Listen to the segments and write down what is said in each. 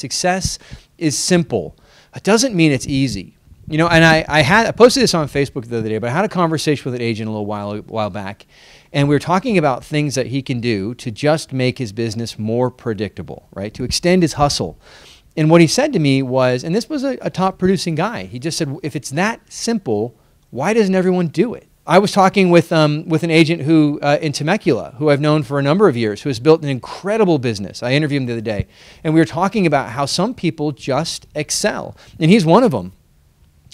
Success is simple. It doesn't mean it's easy. You know, and I posted this on Facebook the other day, but I had a conversation with an agent a while back, and we were talking about things that he can do to just make his business more predictable, right? To extend his hustle. And what he said to me was, and this was a top producing guy, he just said, if it's that simple, why doesn't everyone do it? I was talking with an agent who in Temecula, who I've known for a number of years, who has built an incredible business. I interviewed him the other day, and we were talking about how some people just excel, and he's one of them.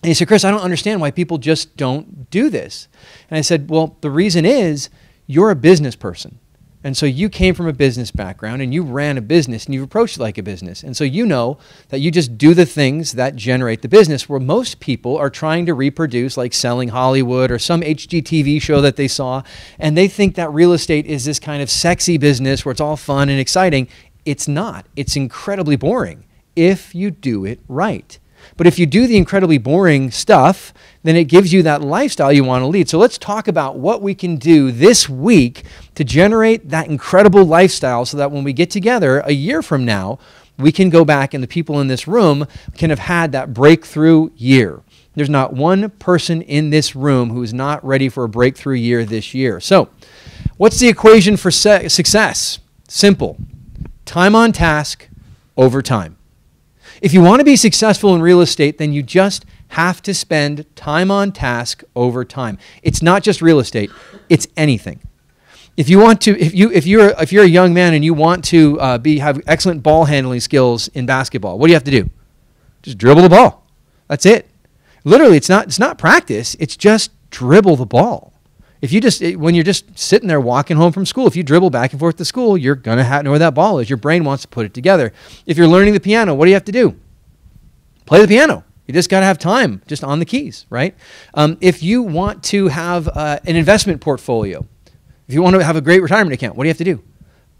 And he said, Chris, I don't understand why people just don't do this. And I said, well, the reason is you're a business person. And so you came from a business background and you ran a business and you've approached it like a business. And so you know that you just do the things that generate the business, where most people are trying to reproduce, like selling Hollywood or some HGTV show that they saw. And they think that real estate is this kind of sexy business where it's all fun and exciting. It's not. It's incredibly boring if you do it right. But if you do the incredibly boring stuff, then it gives you that lifestyle you want to lead. So let's talk about what we can do this week to generate that incredible lifestyle so that when we get together a year from now, we can go back and the people in this room can have had that breakthrough year. There's not one person in this room who is not ready for a breakthrough year this year. So what's the equation for success? Simple. Time on task over time. If you want to be successful in real estate, then you just have to spend time on task over time. It's not just real estate, it's anything. If you're a young man and you want to have excellent ball handling skills in basketball, what do you have to do? Just dribble the ball. That's it. Literally, it's not practice, it's just dribble the ball. When you're just sitting there walking home from school, if you dribble back and forth to school, you're going to know where that ball is. Your brain wants to put it together. If you're learning the piano, what do you have to do? Play the piano. You just got to have time just on the keys, right? If you want to have an investment portfolio, if you want to have a great retirement account, what do you have to do?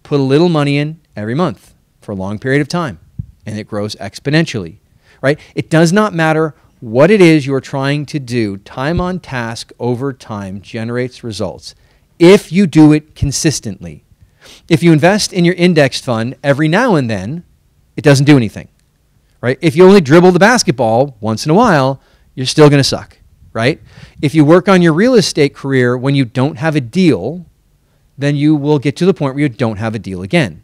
Put a little money in every month for a long period of time, and it grows exponentially, right? It does not matter what it is you're trying to do. Time on task over time generates results if you do it consistently. If you invest in your index fund every now and then, it doesn't do anything, right? If you only dribble the basketball once in a while, you're still going to suck, right? If you work on your real estate career when you don't have a deal, then you will get to the point where you don't have a deal again.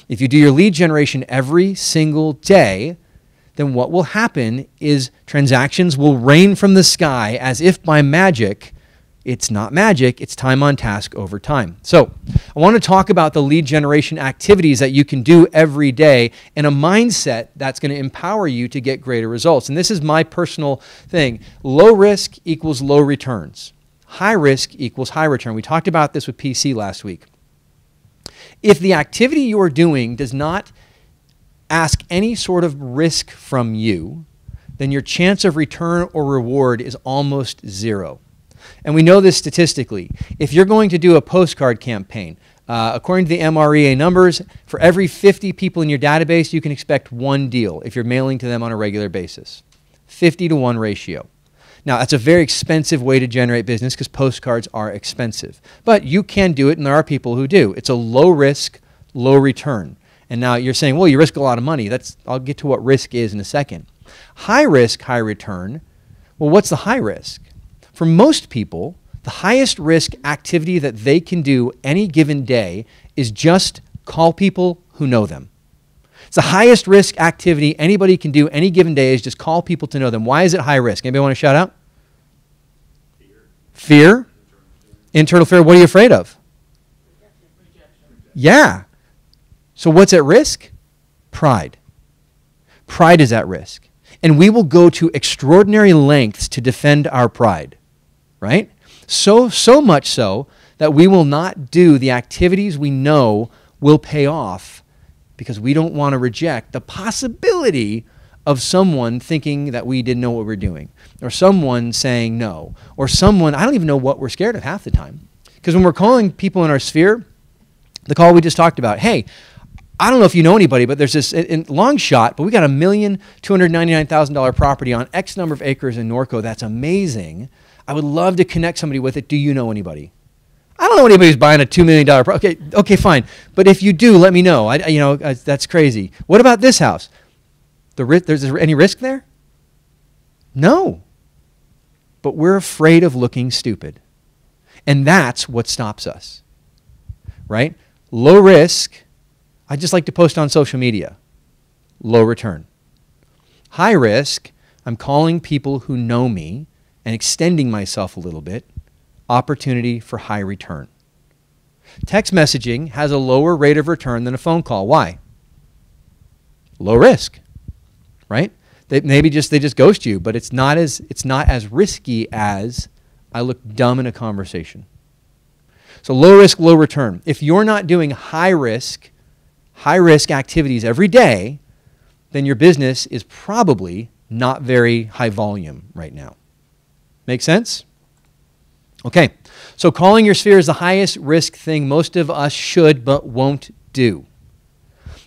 If you do your lead generation every single day, then what will happen is transactions will rain from the sky as if by magic. It's not magic, it's time on task over time. So I want to talk about the lead generation activities that you can do every day and a mindset that's going to empower you to get greater results. And this is my personal thing. Low risk equals low returns. High risk equals high return. We talked about this with PC last week. If the activity you are doing does not ask any sort of risk from you, then your chance of return or reward is almost zero. And we know this statistically. If you're going to do a postcard campaign, according to the MREA numbers, for every 50 people in your database, you can expect one deal if you're mailing to them on a regular basis. 50-to-1 ratio. Now, that's a very expensive way to generate business because postcards are expensive. But you can do it, and there are people who do. It's a low risk, low return. And now you're saying, well, you risk a lot of money. I'll get to what risk is in a second. High risk, high return. Well, what's the high risk? For most people, the highest risk activity that they can do any given day is just call people who know them. It's the highest risk activity anybody can do any given day is just call people to know them. Why is it high risk? Anybody want to shout out? Fear? Internal fear. What are you afraid of? Yeah. So what's at risk? Pride. Pride is at risk. And we will go to extraordinary lengths to defend our pride, right? So much so that we will not do the activities we know will pay off because we don't want to reject the possibility of someone thinking that we didn't know what we're doing, or someone saying no, or someone, I don't even know what we're scared of half the time. Because when we're calling people in our sphere, the call we just talked about, hey, I don't know if you know anybody, but there's this long shot, but we got a $1,299,000 property on X number of acres in Norco. That's amazing. I would love to connect somebody with it. Do you know anybody? I don't know anybody who's buying a $2 million property. Okay, fine. But if you do, let me know. That's crazy. What about this house? There's any risk there? No. But we're afraid of looking stupid. And that's what stops us, right? Low risk, I just like to post on social media. Low return. High risk, I'm calling people who know me and extending myself a little bit. Opportunity for high return. Text messaging has a lower rate of return than a phone call. Why? Low risk, right? They just ghost you, but it's not as risky as I look dumb in a conversation. So low risk, low return. If you're not doing high risk activities every day, then your business is probably not very high volume right now. Make sense? Okay, so calling your sphere is the highest risk thing most of us should but won't do.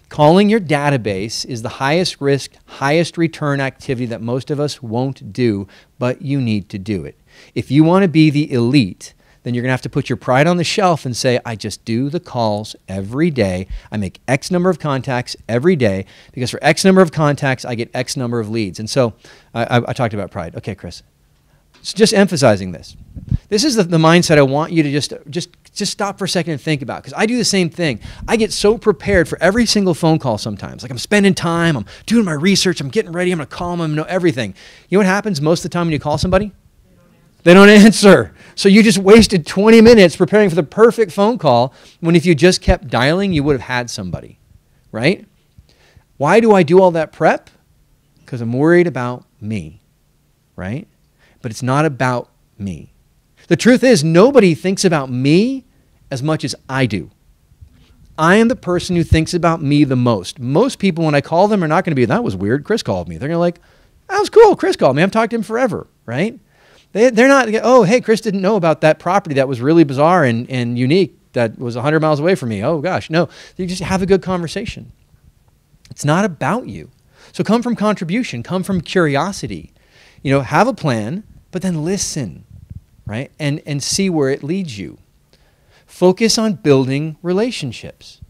Calling your database is the highest risk, highest return activity that most of us won't do, but you need to do it. If you want to be the elite, then you're going to have to put your pride on the shelf and say, I just do the calls every day. I make X number of contacts every day because for X number of contacts, I get X number of leads. And so I talked about pride. Okay, Chris. So just emphasizing this. This is the mindset I want you to just stop for a second and think about, because I do the same thing. I get so prepared for every single phone call sometimes. Like I'm spending time, I'm doing my research, I'm getting ready, I'm going to call them, I'm going to know everything. You know what happens most of the time when you call somebody? They don't answer. So you just wasted 20 minutes preparing for the perfect phone call when if you just kept dialing, you would have had somebody, right? Why do I do all that prep? Because I'm worried about me, right? But it's not about me. The truth is, nobody thinks about me as much as I do. I am the person who thinks about me the most. Most people, when I call them, are not going to be, that was weird, Chris called me. They're going to like, that was cool, Chris called me. I've talked to him forever, right? They're not, oh, hey, Chris didn't know about that property that was really bizarre and unique that was 100 miles away from me. Oh, gosh, no. You just have a good conversation. It's not about you. So come from contribution, come from curiosity. You know, have a plan, but then listen, right? And see where it leads you. Focus on building relationships.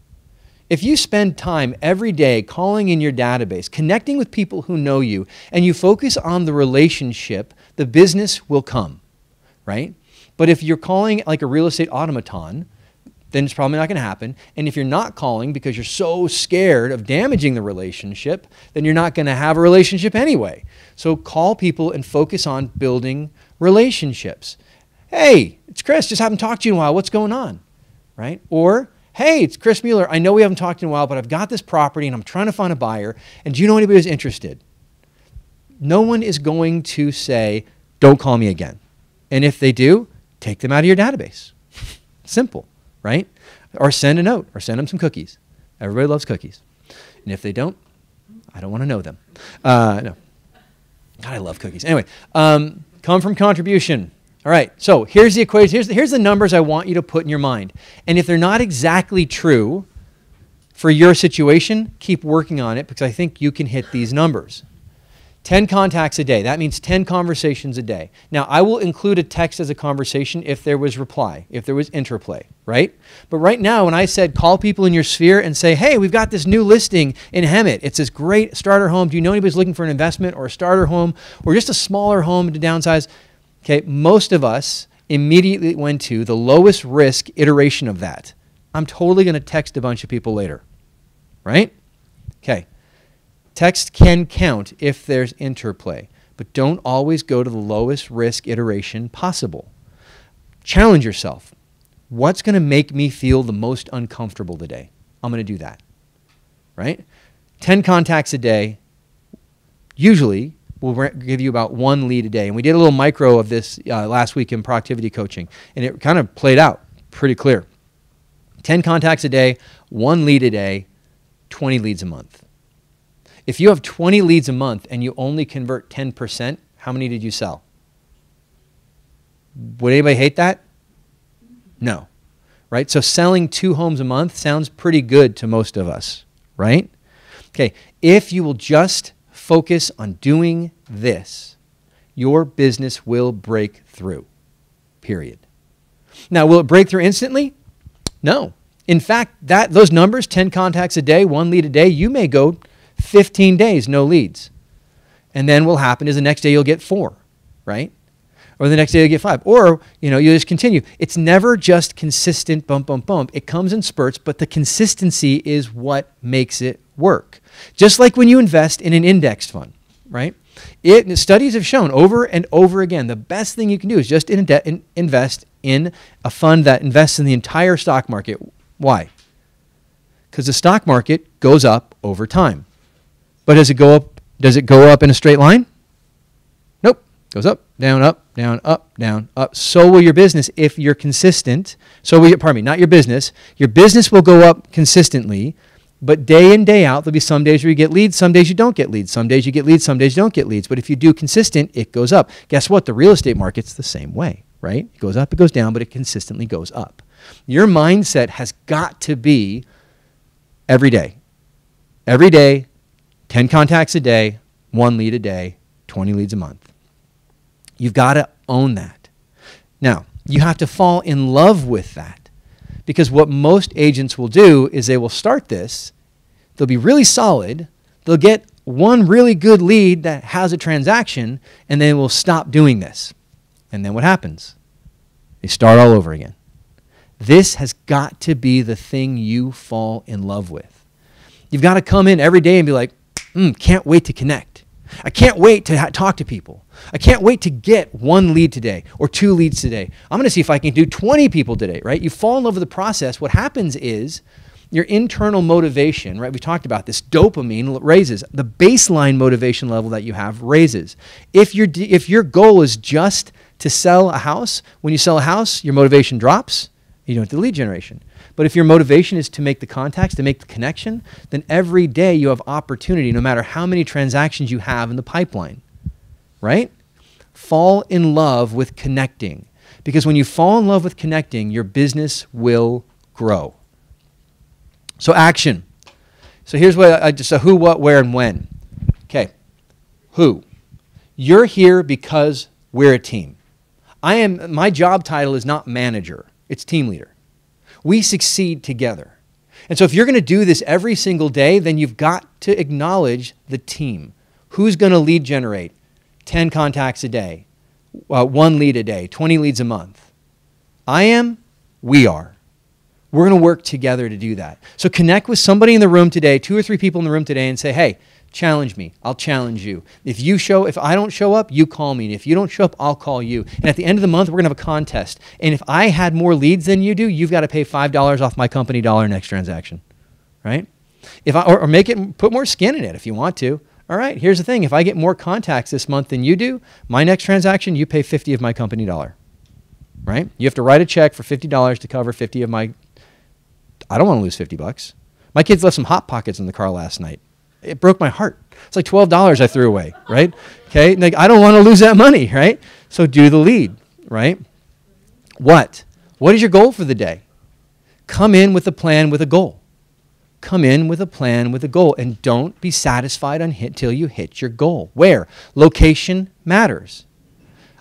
If you spend time every day calling in your database, connecting with people who know you, and you focus on the relationship, the business will come, right? But if you're calling like a real estate automaton, then it's probably not going to happen. And if you're not calling because you're so scared of damaging the relationship, then you're not going to have a relationship anyway. So call people and focus on building relationships. Hey, it's Chris, just haven't talked to you in a while. What's going on, right? Or, hey, it's Chris Mueller. I know we haven't talked in a while, but I've got this property and I'm trying to find a buyer. And do you know anybody who's interested? No one is going to say, don't call me again. And if they do, take them out of your database. Simple, right? Or send a note or send them some cookies. Everybody loves cookies. And if they don't, I don't want to know them. No. God, I love cookies. Anyway, come from contribution. All right, so here's the equation. Here's the numbers I want you to put in your mind. And if they're not exactly true for your situation, keep working on it because I think you can hit these numbers. 10 contacts a day. That means 10 conversations a day. Now, I will include a text as a conversation if there was reply, if there was interplay, right? But right now, when I said call people in your sphere and say, hey, we've got this new listing in Hemet. It's this great starter home. Do you know anybody's looking for an investment or a starter home or just a smaller home to downsize? Okay, most of us immediately went to the lowest risk iteration of that. I'm totally going to text a bunch of people later, right? Okay. Text can count if there's interplay, but don't always go to the lowest risk iteration possible. Challenge yourself. What's going to make me feel the most uncomfortable today? I'm going to do that, right? 10 contacts a day usually will give you about 1 lead a day. And we did a little micro of this last week in productivity coaching, and it kind of played out pretty clear. 10 contacts a day, 1 lead a day, 20 leads a month. If you have 20 leads a month and you only convert 10%, how many did you sell? Would anybody hate that? No, right? So selling 2 homes a month sounds pretty good to most of us, right? Okay, if you will just focus on doing this, your business will break through, period. Now, will it break through instantly? No. In fact, those numbers, 10 contacts a day, 1 lead a day, you may go 15 days, no leads. And then what will happen is the next day you'll get 4, right? Or the next day you'll get 5. Or, you just continue. It's never just consistent bump, bump, bump. It comes in spurts, but the consistency is what makes it work. Just like when you invest in an indexed fund, right? Studies have shown over and over again, the best thing you can do is just invest in a fund that invests in the entire stock market. Why? Because the stock market goes up over time. But does it go up in a straight line? Nope. Goes up, down, up, down, up, down, up. So will your business if you're consistent. Not your business. Your business will go up consistently, but day in, day out, there'll be some days where you get leads, some days you don't get leads. Some days you get leads, some days you don't get leads. But if you do consistent, it goes up. Guess what? The real estate market's the same way, right? It goes up, it goes down, but it consistently goes up. Your mindset has got to be every day. Every day, 10 contacts a day, 1 lead a day, 20 leads a month. You've got to own that. Now, you have to fall in love with that. Because what most agents will do is they will start this, they'll be really solid, they'll get one really good lead that has a transaction, and then will stop doing this. And then what happens? They start all over again. This has got to be the thing you fall in love with. You've got to come in every day and be like, can't wait to connect. I can't wait to talk to people. I can't wait to get 1 lead today or 2 leads today. I'm going to see if I can do 20 people today, right? You fall in love with the process. What happens is your internal motivation, right? We talked about this. Dopamine raises. The baseline motivation level that you have raises. If your goal is just to sell a house, when you sell a house, your motivation drops. You don't do lead generation. But if your motivation is to make the contacts, to make the connection, then every day you have opportunity, no matter how many transactions you have in the pipeline, right? Fall in love with connecting. Because when you fall in love with connecting, your business will grow. So action. So here's what so who, what, where, and when. Okay. Who? You're here because we're a team. My job title is not manager. It's team leader. We succeed together. And so if you're going to do this every single day, then you've got to acknowledge the team. Who's going to lead generate? 10 contacts a day, 1 lead a day, 20 leads a month. I am, we are. We're going to work together to do that. So connect with somebody in the room today, 2 or 3 people in the room today, and say, hey, challenge me. I'll challenge you. If I don't show up, you call me. And if you don't show up, I'll call you. And at the end of the month, we're going to have a contest. And if I had more leads than you do, you've got to pay $5 off my company dollar next transaction, right? Or make it, put more skin in it if you want to. All right, here's the thing. If I get more contacts this month than you do, my next transaction, you pay 50 of my company dollar, right? You have to write a check for $50 to cover 50 of my, I don't want to lose $50. My kids left some Hot Pockets in the car last night. It broke my heart. It's like $12 I threw away, right? Okay, like I don't want to lose that money, right? So do the lead, right? What is your goal for the day? Come in with a plan with a goal. Come in with a plan with a goal, and don't be satisfied until you hit your goal. Where? Location matters.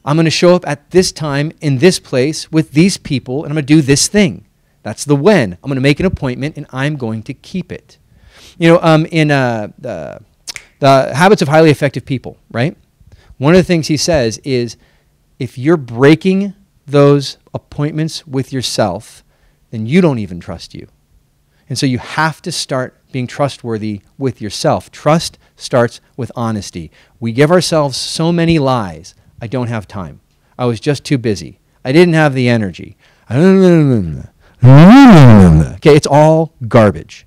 I'm going to show up at this time in this place with these people, and I'm going to do this thing. That's the when. I'm going to make an appointment, and I'm going to keep it. In the Habits of Highly Effective People, right? One of the things he says is, if you're breaking those appointments with yourself, then you don't even trust you. And so you have to start being trustworthy with yourself. Trust starts with honesty. We give ourselves so many lies. I don't have time. I was just too busy. I didn't have the energy. Okay, it's all garbage.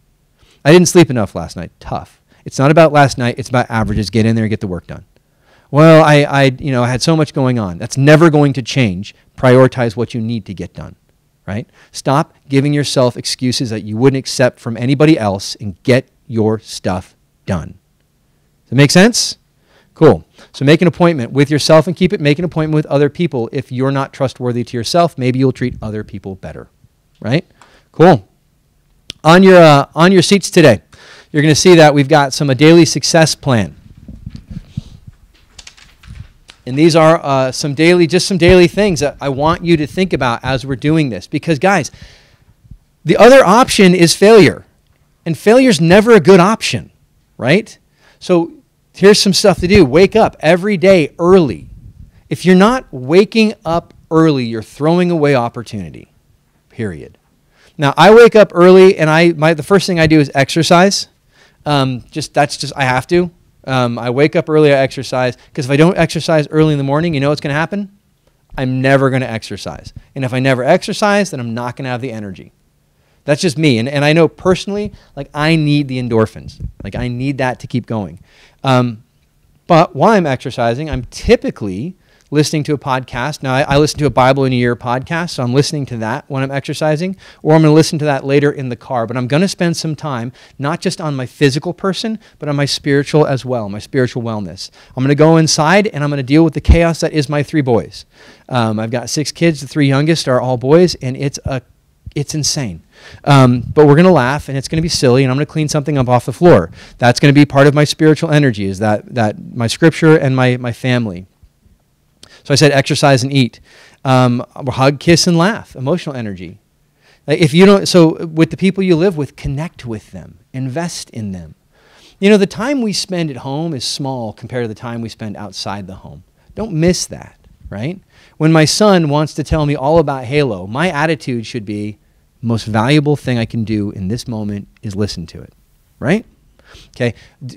I didn't sleep enough last night. Tough. It's not about last night. It's about averages. Get in there and get the work done. Well, I had so much going on. That's never going to change. Prioritize what you need to get done, right? Stop giving yourself excuses that you wouldn't accept from anybody else and get your stuff done. Does that make sense? Cool. So make an appointment with yourself and keep it. Make an appointment with other people. If you're not trustworthy to yourself, maybe you'll treat other people better, right? Cool. On your seats today, you're going to see that we've got a daily success plan. And these are some daily things that I want you to think about as we're doing this. Because, guys, the other option is failure. And failure's never a good option, right? So here's some stuff to do. Wake up every day early. If you're not waking up early, you're throwing away opportunity, period. Now, I wake up early, and the first thing I do is exercise. I have to. I wake up early, I exercise, because if I don't exercise early in the morning, you know what's going to happen? I'm never going to exercise. And if I never exercise, then I'm not going to have the energy. That's just me. And I know personally, like, I need the endorphins. Like, I need that to keep going. But while I'm exercising, I'm typically listening to a podcast. Now, I listen to a Bible in a Year podcast, so I'm listening to that when I'm exercising, or I'm going to listen to that later in the car. But I'm going to spend some time, not just on my physical person, but on my spiritual as well, my spiritual wellness. I'm going to go inside, and I'm going to deal with the chaos that is my 3 boys. I've got 6 kids. The 3 youngest are all boys, and it's insane. But we're going to laugh, and it's going to be silly, and I'm going to clean something up off the floor. That's going to be part of my spiritual energy, is that my scripture and my family. So I said exercise and eat. Hug, kiss, and laugh. Emotional energy. If you don't, so with the people you live with, connect with them. Invest in them. You know, the time we spend at home is small compared to the time we spend outside the home. Don't miss that, right? When my son wants to tell me all about Halo, my attitude should be, the most valuable thing I can do in this moment is listen to it, right? Okay.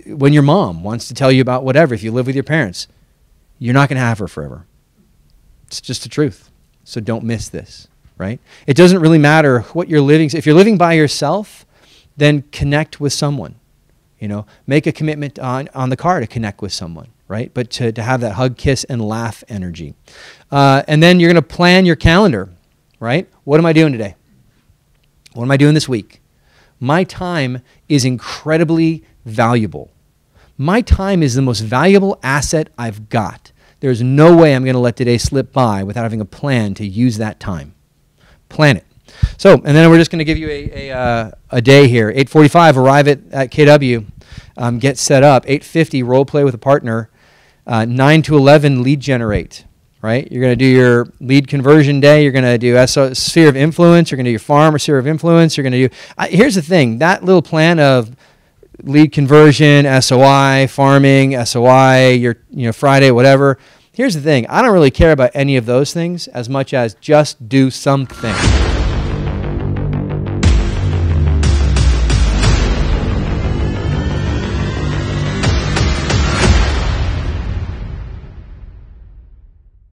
When your mom wants to tell you about whatever, if you live with your parents, you're not going to have her forever. It's just the truth. So don't miss this, right? It doesn't really matter what you're living. If you're living by yourself, then connect with someone. You know, make a commitment on the car to connect with someone, right? But to have that hug, kiss, and laugh energy. And then you're going to plan your calendar, right? What am I doing today? What am I doing this week? My time is incredibly valuable. My time is the most valuable asset I've got. There's no way I'm going to let today slip by without having a plan to use that time. Plan it. So, and then we're just going to give you a day here. 8:45, arrive at KW, get set up. 8:50, role play with a partner. 9 to 11, lead generate, right? You're going to do your lead conversion day. You're going to do sphere of influence. You're going to do your farm or sphere of influence. You're going to do, here's the thing, that little plan of lead conversion, SOI, farming, SOI, your Friday, whatever. Here's the thing. I don't really care about any of those things as much as just do something.